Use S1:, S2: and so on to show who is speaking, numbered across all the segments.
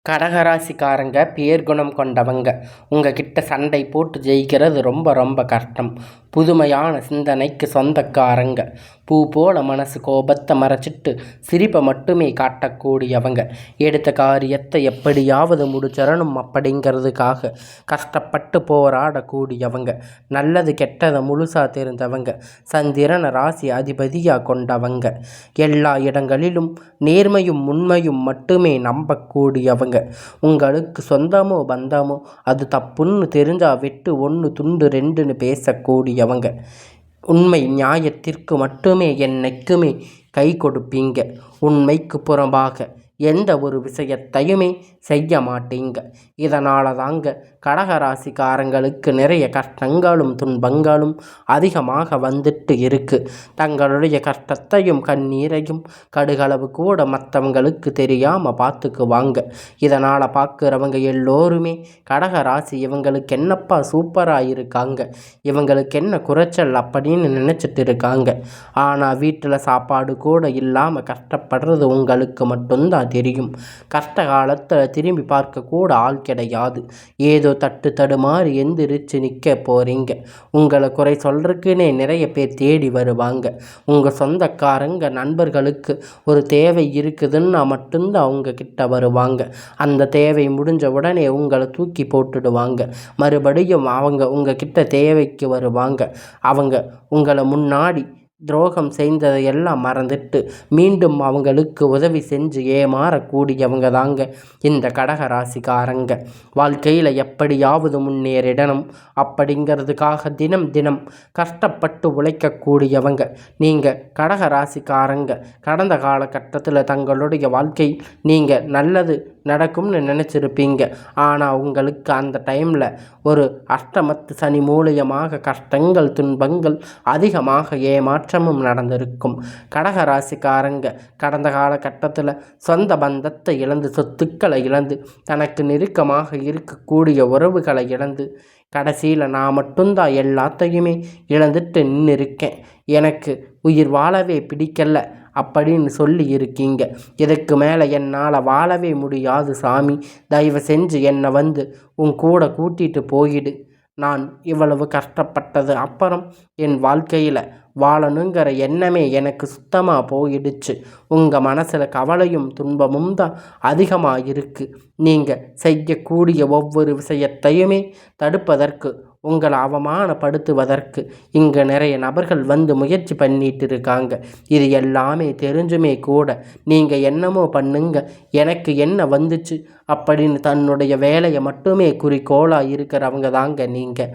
S1: கடகராசிக்காரங்க பேர்குணம் கொண்டவங்க. உங்ககிட்ட சண்டை போட்டு ஜெயிக்கிறது ரொம்ப ரொம்ப கஷ்டம். புதுமையான சிந்தனைக்கு சொந்தக்காரங்க. பூ போல மனசு கோபத்தை மறைச்சிட்டு சிரிப்பை மட்டுமே காட்டக்கூடியவங்க. எடுத்த காரியத்தை எப்படியாவது முடிச்சிடணும் அப்படிங்கிறதுக்காக கஷ்டப்பட்டு போராடக்கூடியவங்க. நல்லது கெட்டதை முழுசாக தெரிந்தவங்க. சந்திரனை ராசி அதிபதியாக கொண்டவங்க. எல்லா இடங்களிலும் நேர்மையும் உண்மையும் மட்டுமே நம்பக்கூடியவங்க. உங்களுக்கு சொந்தமோ பந்தமோ அது தப்புன்னு தெரிஞ்சா வெட்டு 1 துண்டு 2ன்னு பேசக்கூடியவங்க. உண்மை நியாயத்திற்கு மட்டுமே என்னைக்குமே கை கொடுப்பீங்க. உண்மைக்கு புறம்பாக எந்த ஒரு விஷயத்தையுமே செய்ய மாட்டீங்க. இதனால தாங்க கடகராசிக்காரங்களுக்கு நிறைய கஷ்டங்களும் துன்பங்களும் அதிகமாக வந்துட்டு இருக்கு. தங்களுடைய கஷ்டத்தையும் கண்ணீரையும் கடுகளவு கூட மற்றவங்களுக்கு தெரியாமல் பார்த்துக்குவாங்க. இதனால் பார்க்குறவங்க எல்லோருமே கடகராசி இவங்களுக்கு என்னப்பா சூப்பராக இருக்காங்க, இவங்களுக்கு என்ன குறைச்சல் அப்படின்னு நினச்சிட்டு இருக்காங்க. ஆனால் வீட்டில் சாப்பாடு கூட இல்லாமல் கஷ்டப்படுறது உங்களுக்கு மட்டும்தான் தெரியும். கஷ்ட காலத்தில் திரும்பி பார்க்க கூட ஆள் கிடையாது. ஏதோ தட்டு தடுமாறி எந்திரிச்சு நிற்க போகிறீங்க. உங்களை குறை சொல்றதுக்குன்னே நிறைய பேர் தேடி வருவாங்க. உங்கள் சொந்தக்காரங்க நண்பர்களுக்கு ஒரு தேவை இருக்குதுன்னா மட்டும்தான் அவங்க கிட்ட வருவாங்க. அந்த தேவை முடிஞ்ச உடனே உங்களை தூக்கி போட்டுடுவாங்க. மறுபடியும் அவங்க உங்ககிட்ட தேவைக்கு வருவாங்க. அவங்க உங்களை முன்னாடி துரோகம் செய்ததையெல்லாம் மறந்துட்டு மீண்டும் அவங்களுக்கு உதவி செஞ்சு ஏமாறக்கூடியவங்க தாங்க இந்த கடகராசிக்காரங்க. வாழ்க்கையில் எப்படியாவது முன்னேறிடணும் அப்படிங்கிறதுக்காக தினம் தினம் கஷ்டப்பட்டு உழைக்கக்கூடியவங்க நீங்கள் கடகராசிக்காரங்க. கடந்த காலகட்டத்தில் தங்களுடைய வாழ்க்கை நீங்கள் நல்லது நடக்கும்னு நினச்சிருப்பீங்க. ஆனால் உங்களுக்கு அந்த டைமில் ஒரு அஷ்டமத்து சனி மூலியமாக கஷ்டங்கள் துன்பங்கள் அதிகமாக ஏமாற்றமும் நடந்திருக்கும். கடகராசிக்காரங்க கடந்த காலகட்டத்தில் சொந்த பந்தத்தை இழந்து சொத்துக்களை இழந்து தனக்கு நெருக்கமாக இருக்கக்கூடிய உறவுகளை இழந்து கடைசியில் நான் மட்டும்தான் எல்லாத்தையுமே இழந்துட்டு நின்று இருக்கேன், எனக்கு உயிர் வாழவே பிடிக்கல அப்படின்னு சொல்லி இருக்கீங்க. இதுக்கு மேலே என்னால் வாழவே முடியாது சாமி, தயவு செஞ்சு என்னை வந்து உன் கூட கூட்டிகிட்டு போயிடு. நான் இவ்வளவு கஷ்டப்பட்டது அப்புறம் என் வாழ்க்கையில் வாழணுங்கிற எண்ணமே எனக்கு சுத்தமாக போயிடுச்சு. உங்கள் மனசில் கவலையும் துன்பமும் தான் அதிகமாக இருக்குது. நீங்கள் செய்யக்கூடிய ஒவ்வொரு விஷயத்தையுமே தடுப்பதற்கு, உங்களை அவமானப்படுத்துவதற்கு இங்கே நிறைய நபர்கள் வந்து முயற்சி பண்ணிட்டு இருக்காங்க. இது எல்லாமே தெரிஞ்சுமே கூட நீங்கள் என்னமோ பண்ணுங்க, எனக்கு என்ன வந்துச்சு அப்படின்னு தன்னுடைய வேலையை மட்டுமே குறிக்கோளாக இருக்கிறவங்க தாங்க நீங்கள்.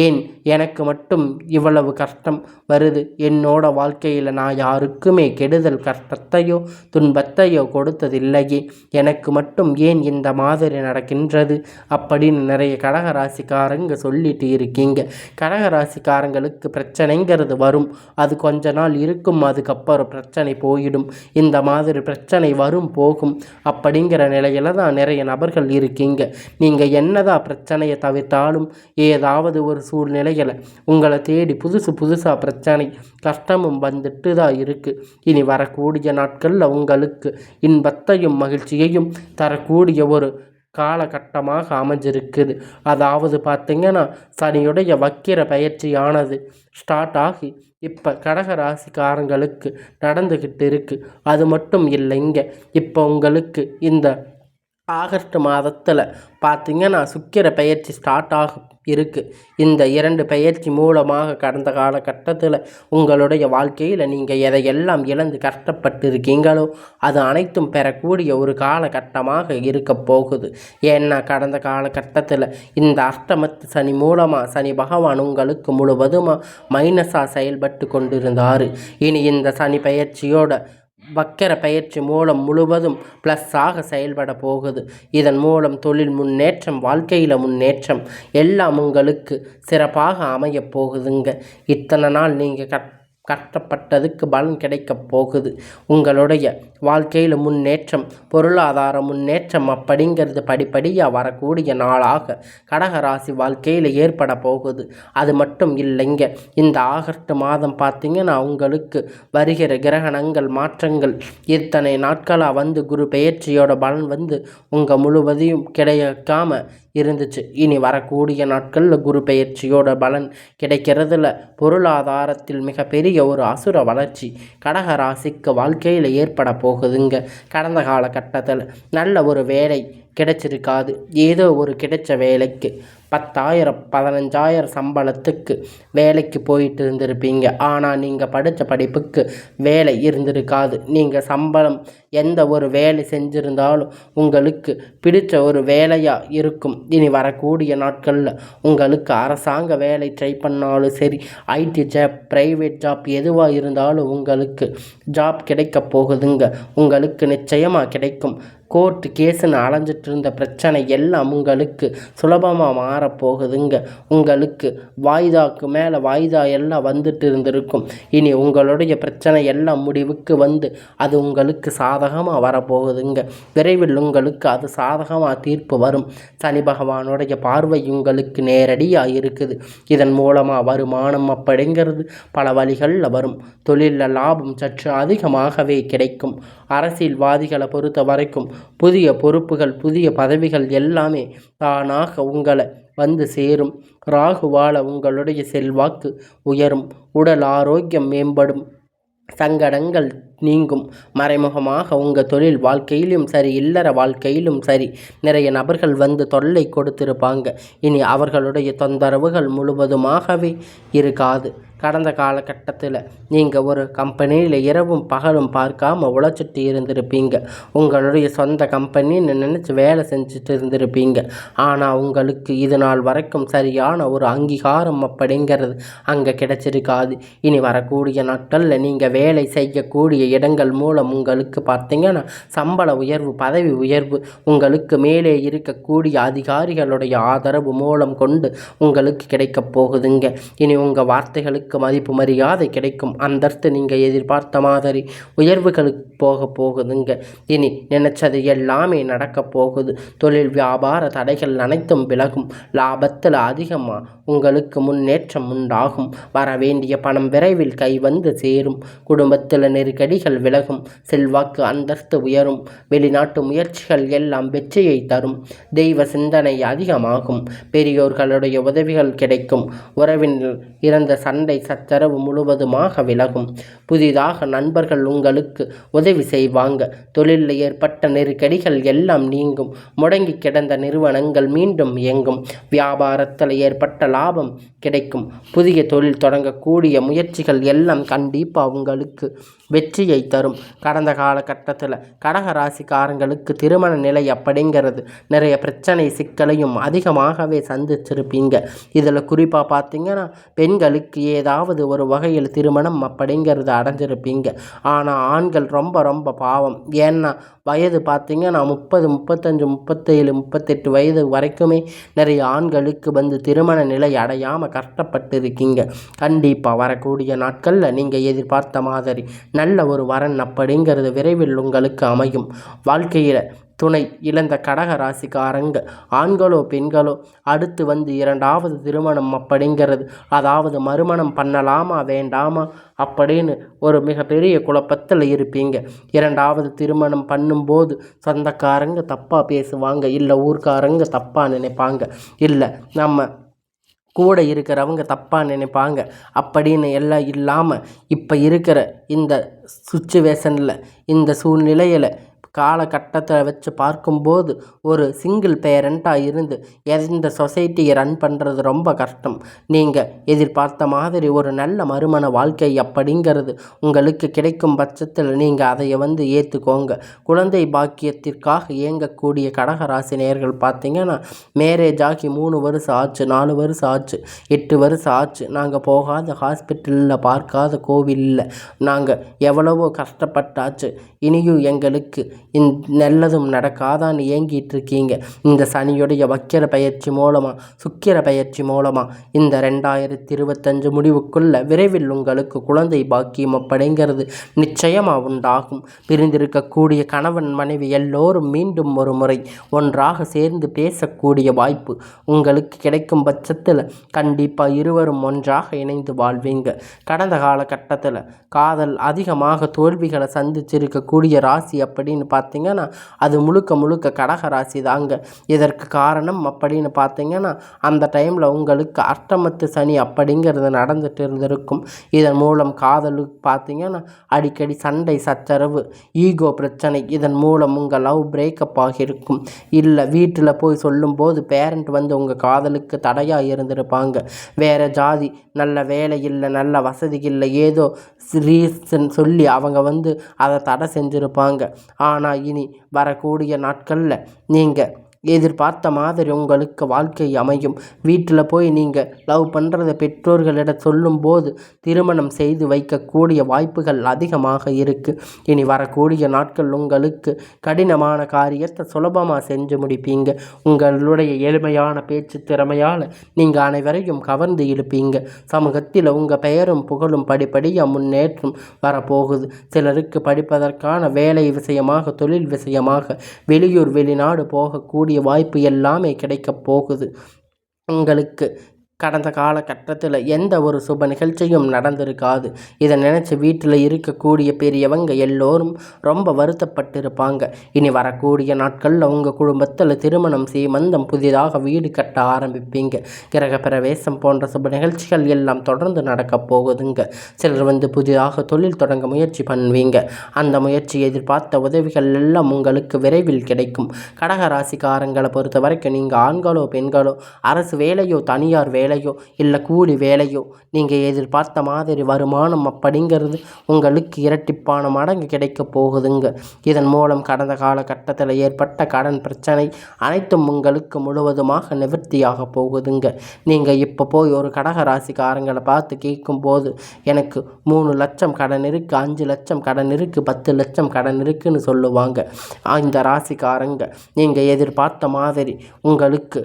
S1: ஏன் எனக்கு மட்டும் இவ்வளவு கஷ்டம் வருது, என்னோட வாழ்க்கையில் நான் யாருக்குமே கெடுதல் கஷ்டத்தையோ துன்பத்தையோ கொடுத்ததில்லையே, எனக்கு மட்டும் ஏன் இந்த மாதிரி நடக்கின்றது அப்படின்னு நிறைய கடகராசிக்காரங்க சொல்லிட்டு இருக்கீங்க. கடகராசிக்காரங்களுக்கு பிரச்சனைங்கிறது வரும், அது கொஞ்ச நாள் இருக்கும், அதுக்கப்புறம் பிரச்சனை போயிடும். இந்த மாதிரி பிரச்சனை வரும் போகும் அப்படிங்கிற நிலையில தான் நிறைய நபர்கள் இருக்கீங்க. நீங்கள் என்னதான் பிரச்சனையை தவிர்த்தாலும் ஏதாவது ஒரு சூழ்நிலையில் உங்களை தேடி புதுசாக பிரச்சனை கஷ்டமும் வந்துட்டு தான் இருக்குது. இனி வரக்கூடிய நாட்களில் உங்களுக்கு இன்பத்தையும் மகிழ்ச்சியையும் தரக்கூடிய ஒரு காலகட்டமாக அமைஞ்சிருக்குது. அதாவது பார்த்திங்கன்னா சனியுடைய வக்கிர பயிற்சியானது ஸ்டார்ட் ஆகி இப்போ கடகராசிக்காரங்களுக்கு நடந்துக்கிட்டு இருக்குது. அது மட்டும் இல்லைங்க, இப்போ உங்களுக்கு இந்த ஆகஸ்ட் மாதத்தில் பார்த்திங்கன்னா சுக்கிர பயிற்சி ஸ்டார்ட் ஆகும் இருக்குது. இந்த 2 பயிற்சி மூலமாக கடந்த காலகட்டத்தில் உங்களுடைய வாழ்க்கையில் நீங்கள் எதையெல்லாம் இழந்து கஷ்டப்பட்டு இருக்கீங்களோ அது அனைத்தும் பெறக்கூடிய ஒரு காலகட்டமாக இருக்க போகுது. ஏன்னா கடந்த காலகட்டத்தில் இந்த அஷ்டமத்து சனி மூலமாக சனி பகவான் உங்களுக்கு முழுவதுமாக மைனஸாக செயல்பட்டு கொண்டிருந்தார். இனி இந்த சனி பயிற்சியோட வக்கர பயிற்சி மூலம் முழுவதும் ப்ளஸ்ஸாக செயல்பட போகுது. இதன் மூலம் தொழில் முன்னேற்றம், வாழ்க்கையில் முன்னேற்றம் எல்லாம் உங்களுக்கு சிறப்பாக அமைய போகுதுங்க. இத்தனை நாள் நீங்கள் கஷ்டப்பட்டதுக்கு பலன் கிடைக்கப் போகுது. உங்களுடைய வாழ்க்கையில் முன்னேற்றம், பொருளாதார முன்னேற்றம் அப்படிங்கிறது படிப்படியாக வரக்கூடிய நாளாக கடகராசி வாழ்க்கையில் ஏற்பட போகுது. அது மட்டும் இல்லைங்க, இந்த ஆகஸ்ட் மாதம் பார்த்திங்கன்னா உங்களுக்கு வருகிற கிரகணங்கள் மாற்றங்கள் இத்தனை நாட்களாக குரு பெயர்ச்சியோட பலன் உங்கள் முழுவதையும் கிடைக்காம இருந்துச்சு. இனி வரக்கூடிய நாட்களில் குரு பெயர்ச்சியோட பலன் கிடைக்கிறதுல பொருளாதாரத்தில் மிகப்பெரிய ஒரு அசுர வளர்ச்சி கடக ராசிக்கு வாழ்க்கையில் ஏற்பட போகுதுங்க. கடந்த காலகட்டத்தில் நல்ல ஒரு வேலை கிடைச்சிருக்காது. ஏதோ ஒரு கிடைச்ச வேலைக்கு 10,000 15,000 சம்பளத்துக்கு வேலைக்கு போயிட்டு இருந்திருப்பீங்க. ஆனால் நீங்கள் படித்த படிப்புக்கு வேலை இருந்திருக்காது. நீங்கள் சம்பளம் எந்த ஒரு வேலை செஞ்சுருந்தாலும் உங்களுக்கு பிடிச்ச ஒரு வேலையாக இருக்கும். இனி வரக்கூடிய நாட்களில் உங்களுக்கு அரசாங்க வேலை ட்ரை பண்ணாலும் சரி, ஐடி ஜாப், ப்ரைவேட் ஜாப் எதுவாக இருந்தாலும் உங்களுக்கு ஜாப் கிடைக்க போகுதுங்க. உங்களுக்கு நிச்சயமாக கிடைக்கும். கோர்ட்டு கேஸுன்னு அலைஞ்சிட்டு இருந்த பிரச்சனை எல்லாம் உங்களுக்கு சுலபமாக மாறப்போகுதுங்க. உங்களுக்கு வாய்தாக்கு மேலே வாய்தா எல்லாம் வந்துட்டு இருந்திருக்கும். இனி உங்களுடைய பிரச்சனை எல்லாம் முடிவுக்கு அது உங்களுக்கு சாதகமாக வரப்போகுதுங்க. விரைவில் உங்களுக்கு அது சாதகமாக தீர்ப்பு வரும். சனி பகவானுடைய பார்வை உங்களுக்கு நேரடியாக இருக்குது. இதன் மூலமாக வருமானம் அப்படிங்கிறது பல வழிகளில் வரும். தொழிலில் லாபம் சற்று அதிகமாகவே கிடைக்கும். அரசியல்வாதிகளை பொறுத்த வரைக்கும் புதிய பொறுப்புகள், புதிய பதவிகள் எல்லாமே தானாக உங்களை சேரும். ராகுவால் உங்களுடைய செல்வாக்கு உயரும். உடல் ஆரோக்கியம் மேம்படும். சங்கடங்கள் நீங்கும். மறைமுகமாக உங்கள் தொழில் வாழ்க்கையிலும் சரி, இல்லற வாழ்க்கையிலும் சரி, நிறைய நபர்கள் தொல்லை கொடுத்திருப்பாங்க. இனி அவர்களுடைய தொந்தரவுகள் முழுவதுமாகவே இருக்காது. கடந்த காலகட்டத்தில் நீங்கள் ஒரு கம்பெனியில் இரவும் பகலும் பார்க்காம உழைச்சிட்டு இருந்திருப்பீங்க. உங்களுடைய சொந்த கம்பெனின்னு நினச்சி வேலை செஞ்சுட்டு இருந்திருப்பீங்க. ஆனால் உங்களுக்கு இது நாள் வரைக்கும் சரியான ஒரு அங்கீகாரம் அப்படிங்கிறது அங்கே கிடைச்சிருக்காது. இனி வரக்கூடிய நாட்களில் நீங்கள் வேலை செய்யக்கூடிய இடங்கள் மூலம் உங்களுக்கு பார்த்திங்கன்னா சம்பள உயர்வு, பதவி உயர்வு, உங்களுக்கு மேலே இருக்கக்கூடிய அதிகாரிகளுடைய ஆதரவு மூலம் கொண்டு உங்களுக்கு கிடைக்கப் போகுதுங்க. இனி உங்கள் வார்த்தைகளுக்கு மதிப்பு மரியாதை கிடைக்கும். அந்தஸ்து நீங்கள் எதிர்பார்த்த மாதிரி உயர்வுகளுக்கு போக போகுதுங்க. இனி நினைச்சது எல்லாமே நடக்க போகுது. தொழில் வியாபார தடைகள் அனைத்தும் விலகும். லாபத்தில் அதிகமாக உங்களுக்கு முன்னேற்றம் உண்டாகும். வர வேண்டிய பணம் விரைவில் கை சேரும். குடும்பத்தில் நெருக்கடிகள் விலகும். செல்வாக்கு அந்தஸ்து உயரும். வெளிநாட்டு முயற்சிகள் எல்லாம் வெற்றியை தரும். தெய்வ சிந்தனை அதிகமாகும். பெரியோர்களுடைய உதவிகள் கிடைக்கும். உறவின் இறந்த சண்டை சச்சரவு முழுவதுமாக விலகும். புதிதாக நண்பர்கள் உங்களுக்கு உதவி செய்வாங்க. தொழிலில் ஏற்பட்ட நெருக்கடிகள் எல்லாம் நீங்கும். முடங்கி கிடந்த நிறுவனங்கள் மீண்டும் இயங்கும். வியாபாரத்தில் ஏற்பட்ட லாபம் கிடைக்கும். புதிய தொழில் தொடங்கக்கூடிய முயற்சிகள் எல்லாம் கண்டிப்பாக உங்களுக்கு வெற்றியை தரும். கடந்த காலகட்டத்தில் கடக ராசிக்காரங்களுக்கு திருமண நிலை அப்படிங்கிறது நிறைய பிரச்சனை சிக்கலையும் அதிகமாகவே சந்திச்சிருப்பீங்க. இதில் குறிப்பாக பார்த்தீங்கன்னா பெண்களுக்கு ஏதாவது ஒரு வகையில் திருமணம் அப்படிங்கிறது அடைஞ்சிருப்பீங்க. ஆனால் ஆண்கள் ரொம்ப ரொம்ப பாவம். ஏன்னா வயது பார்த்திங்கன்னா 30, 35, 37, 38 வயது வரைக்குமே நிறைய ஆண்களுக்கு திருமண நிலை அடையாமல் கஷ்டப்பட்டு இருக்கீங்க. கண்டிப்பாக வரக்கூடிய நாட்களில் நீங்கள் எதிர்பார்த்த மாதிரி நல்ல ஒரு வரன் அப்படிங்கிறது விரைவில் உங்களுக்கு அமையும். வாழ்க்கையில் துணை இழந்த கடக ராசிக்காரங்க ஆண்களோ பெண்களோ அடுத்து இரண்டாவது திருமணம் அப்படிங்கிறது, அதாவது மறுமணம் பண்ணலாமா வேண்டாமா அப்படின்னு ஒரு மிகப்பெரிய குழப்பத்தில் இருப்பீங்க. இரண்டாவது திருமணம் பண்ணும்போது சொந்தக்காரங்க தப்பாக பேசுவாங்க, இல்லை ஊர்க்காரங்க தப்பாக நினைப்பாங்க, இல்லை நம்ம கூட இருக்கிறவங்க தப்பாக நினைப்பாங்க அப்படின்னு எல்லாம் இல்லாமல் இப்போ இருக்கிற இந்த சுச்சுவேஷனில், இந்த சூழ்நிலையில் காலகட்டத்தை வச்சு பார்க்கும்போது ஒரு சிங்கிள் பேரண்ட்டாக இருந்து எந்த சொசைட்டியை ரன் பண்ணுறது ரொம்ப கஷ்டம். நீங்கள் எதிர்பார்த்த மாதிரி ஒரு நல்ல மறுமண வாழ்க்கை அப்படிங்கிறது உங்களுக்கு கிடைக்கும் பட்சத்தில் நீங்கள் அதை ஏற்றுக்கோங்க. குழந்தை பாக்கியத்திற்காக இயங்கக்கூடிய கடகராசி நேயர்கள் பார்த்திங்கன்னா மேரேஜ் ஆகி 3 வருஷம் ஆச்சு, 4 வருஷம் ஆச்சு, 8 வருஷம் ஆச்சு, நாங்கள் போகாத ஹாஸ்பிட்டலில் பார்க்காத கோவிலில் நாங்கள் எவ்வளவோ கஷ்டப்பட்டாச்சு, இனியும் எங்களுக்கு நல்லதும் நடக்காதான்னு ஏங்கிட்டு இருக்கீங்க. இந்த சனியுடைய வக்கிர பயிற்சி மூலமாக சுக்கிர பயிற்சி மூலமாக இந்த 2025 முடிவுக்குள்ள விரைவில் உங்களுக்கு குழந்தை பாக்கியம் அப்படிங்கிறது நிச்சயமாக உண்டாகும். பிரிந்திருக்கக்கூடிய கணவன் மனைவி எல்லோரும் மீண்டும் ஒரு முறை ஒன்றாக சேர்ந்து பேசக்கூடிய வாய்ப்பு உங்களுக்கு கிடைக்கும் பட்சத்தில் கண்டிப்பாக இருவரும் ஒன்றாக இணைந்து வாழ்வீங்க. கடந்த காலகட்டத்தில் காதல் அதிகமாக தோல்விகளை சந்திச்சிருக்கக்கூடிய ராசி அப்படின்னு பார்த்தீங்கன்னா அது முழுக்க முழுக்க கடக ராசி தாங்க. இதற்கு காரணம் அப்படின்னு பார்த்தீங்கன்னா அந்த டைமில் உங்களுக்கு அஷ்டமத்து சனி அப்படிங்கிறது நடந்துட்டு இருந்திருக்கும். இதன் மூலம் காதலுக்கு பார்த்தீங்கன்னா அடிக்கடி சண்டை சச்சரவு ஈகோ பிரச்சனை, இதன் மூலம் உங்கள் லவ் பிரேக்கப் ஆகியிருக்கும். இல்லை வீட்டில் போய் சொல்லும்போது பேரண்ட் வந்து உங்கள் காதலுக்கு தடையாக இருந்திருப்பாங்க. வேறு ஜாதி, நல்ல வேலை இல்லை, நல்ல வசதி இல்லை, ஏதோ ரீசன் சொல்லி அவங்க வந்து அதை தடை செஞ்சுருப்பாங்க. ஆனால் இனி வரக்கூடிய நாட்களில் நீங்கள் எதிர்பார்த்த மாதிரி உங்களுக்கு வாழ்க்கை அமையும். வீட்டில் போய் நீங்கள் லவ் பண்ணுறத பெற்றோர்களிடம் சொல்லும்போது திருமணம் செய்து வைக்கக்கூடிய வாய்ப்புகள் அதிகமாக இருக்குது. இனி வரக்கூடிய நாட்கள் உங்களுக்கு கடினமான காரியத்தை சுலபமாக செஞ்சு முடிப்பீங்க. உங்களுடைய எளிமையான பேச்சு திறமையால் நீங்கள் அனைவரையும் கவர்ந்து இழுப்பீங்க. சமூகத்தில் உங்கள் பெயரும் புகழும் படிப்படியாக முன்னேற்றம் வரப்போகுது. சிலருக்கு படிப்பதற்கான வேலை விஷயமாக, தொழில் விஷயமாக வெளியூர் வெளிநாடு போகக்கூடிய வாய்ப்பு எல்லாமே கிடைக்கப் போகுது. உங்களுக்கு கடந்த காலகட்டத்தில் எந்த ஒரு சுப நிகழ்ச்சியும் நடந்திருக்காது. இதை நினச்சி வீட்டில் இருக்கக்கூடிய பெரியவங்க எல்லோரும் ரொம்ப வருத்தப்பட்டிருப்பாங்க. இனி வரக்கூடிய நாட்களில் உங்கள் குடும்பத்தில் திருமணம் சீமந்தம் புதிதாக வீடு கட்ட ஆரம்பிப்பீங்க. கிரக பிரவேசம் போன்ற சுப நிகழ்ச்சிகள் எல்லாம் தொடர்ந்து நடக்கப் போகுதுங்க. சிலர் வந்து புதிதாக தொழில் தொடங்க முயற்சி பண்ணுவீங்க. அந்த முயற்சி எதிர்பார்த்த உதவிகள் எல்லாம் உங்களுக்கு விரைவில் கிடைக்கும். கடகராசிக்காரங்களை பொறுத்த வரைக்கும் நீங்கள் ஆண்களோ பெண்களோ அரசு வேலையோ தனியார் வேலையோ இல்லை கூலி வேலையோ நீங்கள் எதிர்பார்த்த மாதிரி வருமானம் அப்படிங்கிறது உங்களுக்கு இரட்டிப்பான மடங்கு கிடைக்க போகுதுங்க. இதன் மூலம் கடந்த காலகட்டத்தில் ஏற்பட்ட கடன் பிரச்சனை அனைத்தும் உங்களுக்கு முழுவதுமாக நிவர்த்தியாக போகுதுங்க. நீங்கள் இப்போ போய் ஒரு கடக ராசிக்காரங்களை பார்த்து கேட்கும்போது எனக்கு 3 லட்சம் கடன் இருக்குது, 5 லட்சம் கடன் இருக்குது, 10 லட்சம் கடன் இருக்குதுன்னு சொல்லுவாங்க. இந்த ராசிக்காரங்க நீங்கள் எதிர்பார்த்த மாதிரி உங்களுக்கு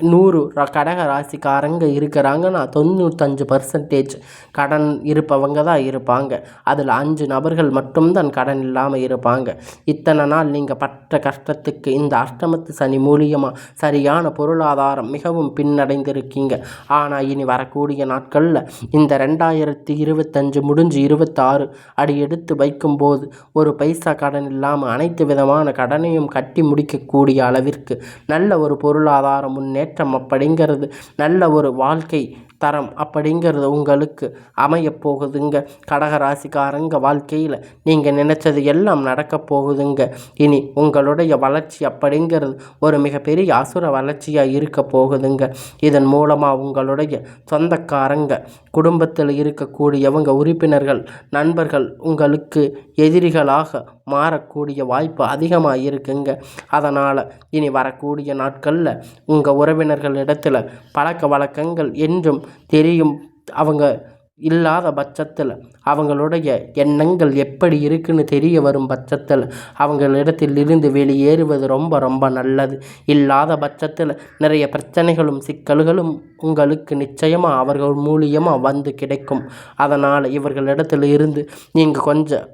S1: 100 கடக ராசிக்காரங்க இருக்கிறாங்கன்னா 95% கடன் இருப்பவங்க தான் இருப்பாங்க. அதில் 5 நபர்கள் மட்டும்தான் கடன் இல்லாமல் இருப்பாங்க. இத்தனை நாள் நீங்கள் பட்ட கஷ்டத்துக்கு இந்த அஷ்டமத்து சனி மூலியமாக சரியான பொருளாதாரம் மிகவும் பின்னடைந்திருக்கீங்க. ஆனால் இனி வரக்கூடிய நாட்களில் இந்த 2025 முடிஞ்சு 26 அடி எடுத்து வைக்கும்போது ஒரு பைசா கடன் இல்லாமல் அனைத்து விதமான கடனையும் கட்டி முடிக்கக்கூடிய அளவிற்கு நல்ல ஒரு பொருளாதார முன்னேற்றம் அப்படிங்கிறது, நல்ல ஒரு வாழ்க்கை தரம் அப்படிங்கிறது உங்களுக்கு அமையப் போகுதுங்க. கடகராசிக்காரங்க வாழ்க்கையில் நீங்கள் நினச்சது எல்லாம் நடக்கப் போகுதுங்க. இனி உங்களுடைய வளர்ச்சி அப்படிங்கிறது ஒரு மிகப்பெரிய அசுர வளர்ச்சியாக இருக்க போகுதுங்க. இதன் மூலமாக உங்களுடைய சொந்தக்காரங்க, குடும்பத்தில் இருக்கக்கூடியவங்க, உறுப்பினர்கள், நண்பர்கள் உங்களுக்கு எதிரிகளாக மாறக்கூடிய வாய்ப்பு அதிகமாக இருக்குங்க. அதனால் இனி வரக்கூடிய நாட்களில் உங்கள் உறவினர்களிடத்தில் பழக்க வழக்கங்கள் என்றும் தெரியும். அவங்க இல்லாத பட்சத்தில் அவங்களுடைய எண்ணங்கள் எப்படி இருக்குன்னு தெரிய வரும் பட்சத்தில் அவங்களிடத்தில் இருந்து வெளியேறுவது ரொம்ப ரொம்ப நல்லது. இல்லாத பட்சத்தில் நிறைய பிரச்சனைகளும் சிக்கல்களும் உங்களுக்கு நிச்சயமாக அவர்கள் மூலியமாக வந்து கிடைக்கும். அதனால் இவர்களிடத்தில் இருந்து நீங்கள் கொஞ்சம்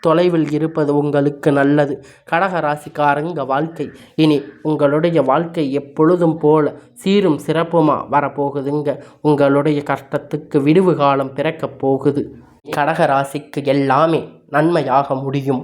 S1: தொலைவில் இருப்பது உங்களுக்கு நல்லது. கடகராசிக்காரங்க வாழ்க்கை இனி உங்களுடைய வாழ்க்கை எப்பொழுதும் போல சீரும் சிறப்புமாக வரப்போகுதுங்க. உங்களுடைய கஷ்டத்துக்கு விடுவு காலம் பிறக்கப் போகுது. கடகராசிக்கு எல்லாமே நன்மையாக முடியும்.